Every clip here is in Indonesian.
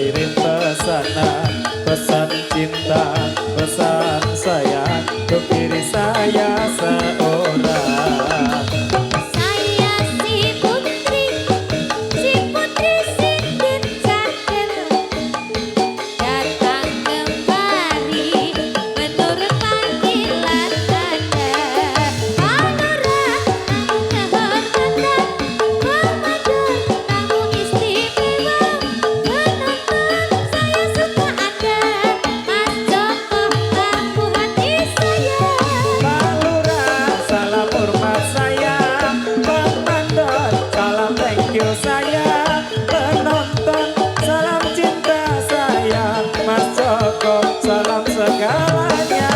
kirim pesanan, pesan cinta, pesan sayang untuk diri saya seorang. Saya si putri Sintin Cakil, datang kemari menurut panggilan ada. Palura kehormatan, Ramadan tamu istimewa, penonton saya suka ada, Mas Joko tamu hati saya. Palura, salam hormat saya, pemandor, salam thank you saya, penonton, salam cinta saya, Mas Joko, salam segalanya.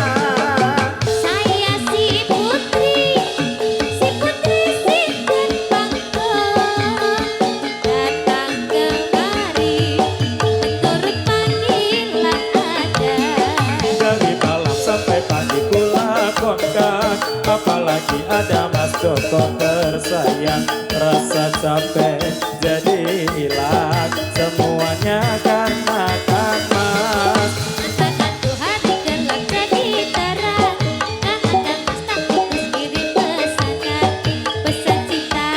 Saya si putri Sintin Bangkok, datang kemari menurut panggilan ada. Dari malam sampai pagi ku lakonkan, apalagi ada Mas Joko tersayang. Rasa capek jadi hilang, semuanya karena kan Mas. Tanganku hari gelap jadi terang, kangen Mas tak putus kirim pesanan, pesan cinta,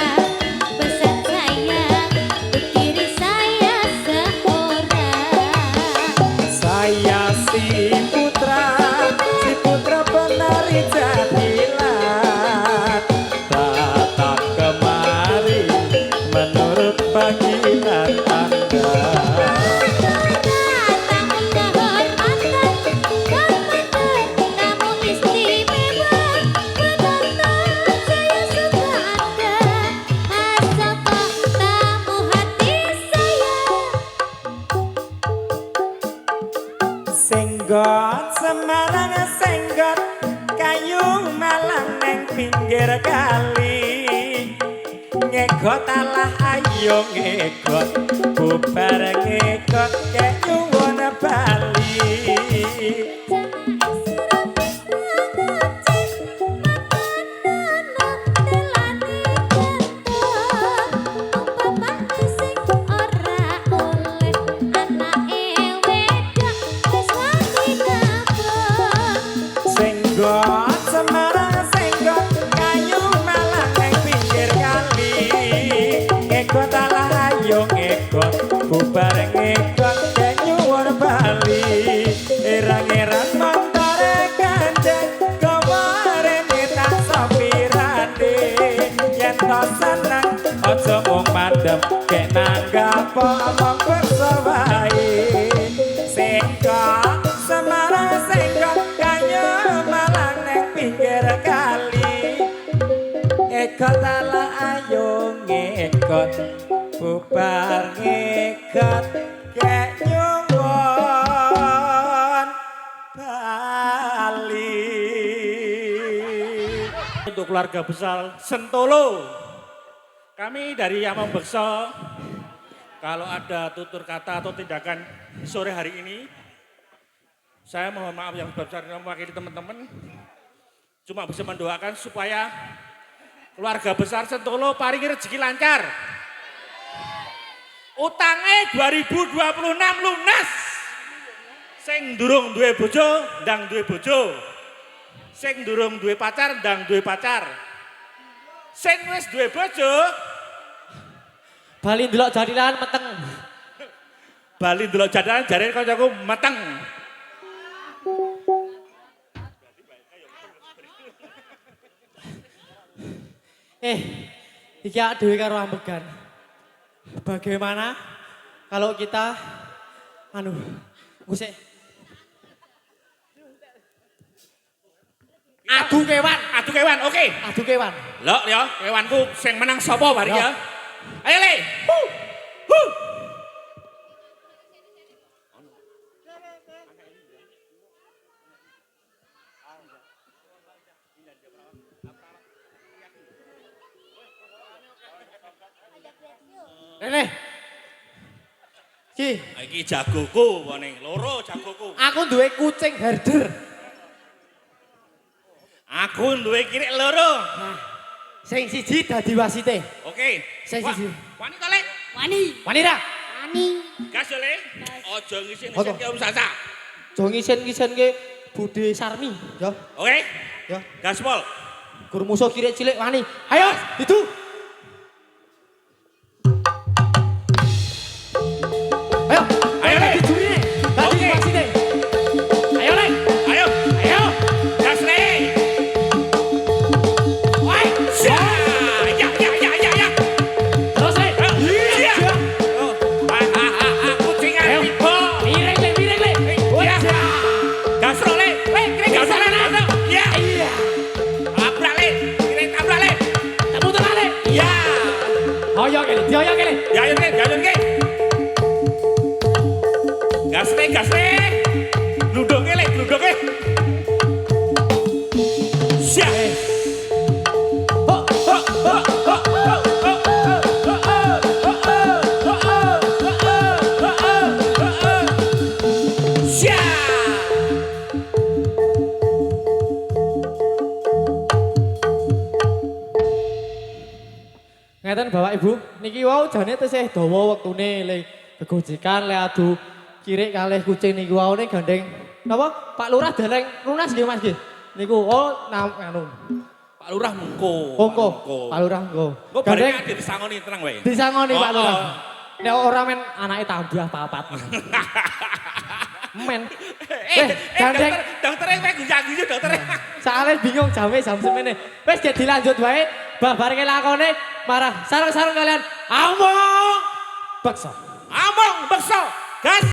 pesan sayang untuk diri saya seorang. Saya si putra penari jadilan, datang kemari menurut panggilan Anda. Tamu kehormatan, komandan, tamu istimewa, penonton saya suka ada, Mas Joko tamu hati saya. Senggot Semarang senggot, kayu malang neng pinggir kali. Ngegot alah ayo ngegot, bubar ngegot kek nyuwun Bali. Senggot Semarang senggot, kayu malang neng pinggir kali. Ngegot alah ayo ngegot, bubar ngegot kek nyuwun Bali. Erang-erang montore kanjeng, gawarene tak sopirane. Yen to seneng aja mung mandem, kek nanggap omong bersawae. Senggot Semarang senggot, kayu malang neng pinggir kali. Ngegot ala ayo ngegot, bubar ngegot kek nyuwun Bali. Untuk keluarga besar Sentolo, kami dari Among Bekso, kalau ada tutur kata atau tindakan sore hari ini, saya mohon maaf yang sebesar-besarnya mewakili teman-teman, cuma bisa mendoakan supaya keluarga besar Sentolo paringi rezeki lancar. Utangnya 2026 lunas. Sing durung duwe bojo, ndang duwe bojo. Sing durung duwe pacar, ndang duwe pacar. Sing wis duwe bojo, Bali ndelok jadilan meteng. bali ndelok jadalan jarene kancaku meteng. Iki dhewe karo ambegan. Bagaimana kalau kita ngusik adu kewan, Adu kewan, oke. adu kewan. Lho ya, kewanku sing menang sapa bari Yo. ya? Ayo Le. Hu. Rene. Ki, Iki jagoku wone, loro jagoku. aku duwe kucing herder. Aku duwe kirik loro. Sing siji dadi wasite. Oke. Sing Wah, siji. Wani to, Le? Wani. Wani ra? Wani. Gas ya, Le. Ojo ngisin-ngisin Apa? ke Om Sasa. Jo ngisen-ngisen ke Bude Sarmi, ya. Oke? Ya. Gaspol. Gur musuh kiri cilik wani. Ayo, itu. Ayo, Ayo, Le. dijuri nih. Tadi Oke. maksudnya. Ayo, Le. Ayo. Ayo. Gas, Le. Woi. Ya. Ya. Terus, Le. Iya. Oh. Kucingan Ayo. tiba. Miring, Le, miring, Le. Iya. Gasro, Le. Kira Gasro, Le. sana. Iya. Iya. Tabrak, Le. Kira tabrak, Le. Temu tengah, Le. Iya. Hoyong kene, dioyong kene. Jalan ke. Gas le. Gludok ke. Siap. Ho, ho. Siap. Ngeten Bapak Ibu, niki wau jane tesih dawa wektune le gegojekan le adu kirik kalih kucing niki wau ne gandeng napa Pak Lurah dereng lunas nggih Mas nggih. Niku anu Pak Lurah mengko. Mongko Pak Lurah mongko. Kok bareng ade disangoni tenang wae. Disangoni Pak Oh, Lurah. oh. Nek ora men anake tambah papat. Men. Gandeng dokternya kowe gunjang-gunjung dokternya. soalnya bingung jam semene. Wis gek dilanjut wae bareng lakone marah sareng-sareng kalian among beksa. Among bekso.